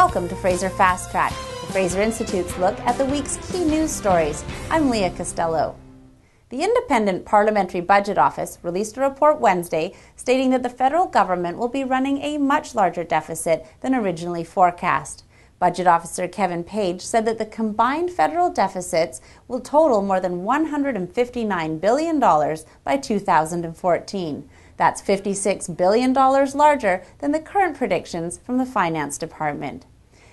Welcome to Fraser Fast Track, the Fraser Institute's look at the week's key news stories. I'm Leah Costello. The independent Parliamentary Budget Office released a report Wednesday stating that the federal government will be running a much larger deficit than originally forecast. Budget Officer Kevin Page said that the combined federal deficits will total more than $159 billion by 2014. That's $56 billion larger than the current predictions from the Finance Department.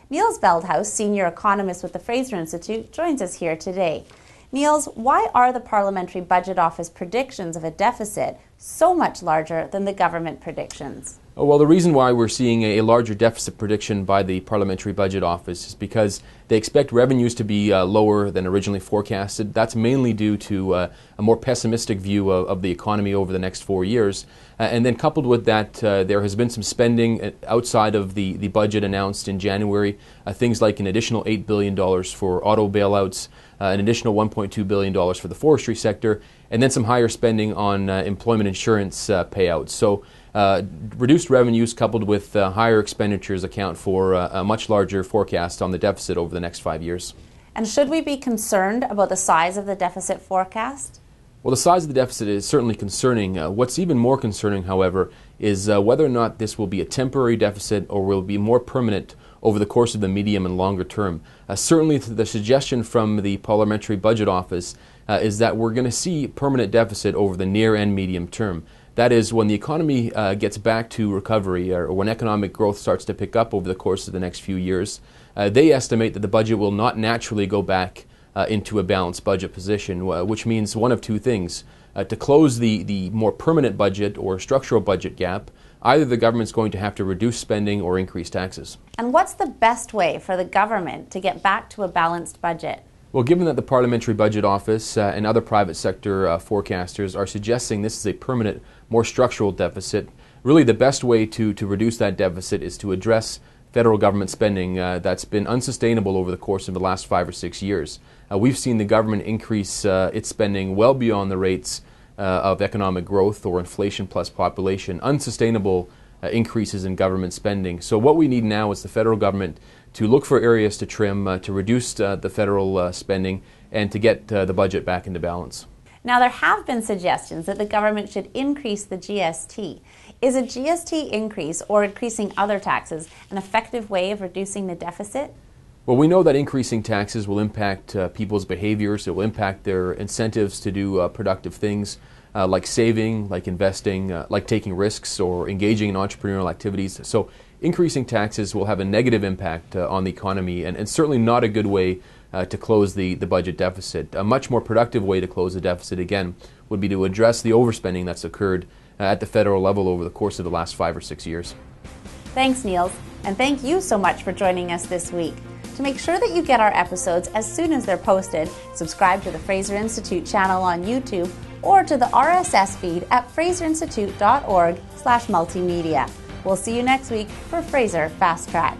Niels Veldhuis, senior economist with the Fraser Institute, joins us here today. Niels, why are the Parliamentary Budget Office predictions of a deficit so much larger than the government predictions? Well, the reason why we're seeing a larger deficit prediction by the Parliamentary Budget Office is because they expect revenues to be lower than originally forecasted. That's mainly due to a more pessimistic view of the economy over the next 4 years. And then coupled with that, there has been some spending outside of the budget announced in January, things like an additional $8 billion for auto bailouts, an additional $1.2 billion for the forestry sector, and then some higher spending on employment insurance payouts. So reduced revenues coupled with higher expenditures account for a much larger forecast on the deficit over the next 5 years. And should we be concerned about the size of the deficit forecast? Well, the size of the deficit is certainly concerning. What's even more concerning, however, is whether or not this will be a temporary deficit or will be more permanent over the course of the medium and longer term. Certainly the suggestion from the Parliamentary Budget Office is that we're going to see permanent deficit over the near and medium term. That is, when the economy gets back to recovery or when economic growth starts to pick up over the course of the next few years, they estimate that the budget will not naturally go back into a balanced budget position, which means one of two things. To close the more permanent budget or structural budget gap, either the government's going to have to reduce spending or increase taxes. And what's the best way for the government to get back to a balanced budget? Well, given that the Parliamentary Budget Office and other private sector forecasters are suggesting this is a permanent, more structural deficit, really the best way to reduce that deficit is to address federal government spending that's been unsustainable over the course of the last 5 or 6 years. We've seen the government increase its spending well beyond the rates of economic growth or inflation plus population, unsustainable increases in government spending. So what we need now is the federal government to look for areas to trim, to reduce the federal spending, and to get the budget back into balance. Now, there have been suggestions that the government should increase the GST. Is a GST increase or increasing other taxes an effective way of reducing the deficit? Well, we know that increasing taxes will impact people's behaviors. It will impact their incentives to do productive things like saving, like investing, like taking risks or engaging in entrepreneurial activities. So increasing taxes will have a negative impact on the economy and certainly not a good way to close the budget deficit. A much more productive way to close the deficit, again, would be to address the overspending that's occurred at the federal level over the course of the last 5 or 6 years. Thanks, Niels, and thank you so much for joining us this week. To make sure that you get our episodes as soon as they're posted, subscribe to the Fraser Institute channel on YouTube or to the RSS feed at fraserinstitute.org/multimedia. We'll see you next week for Fraser Fast Track.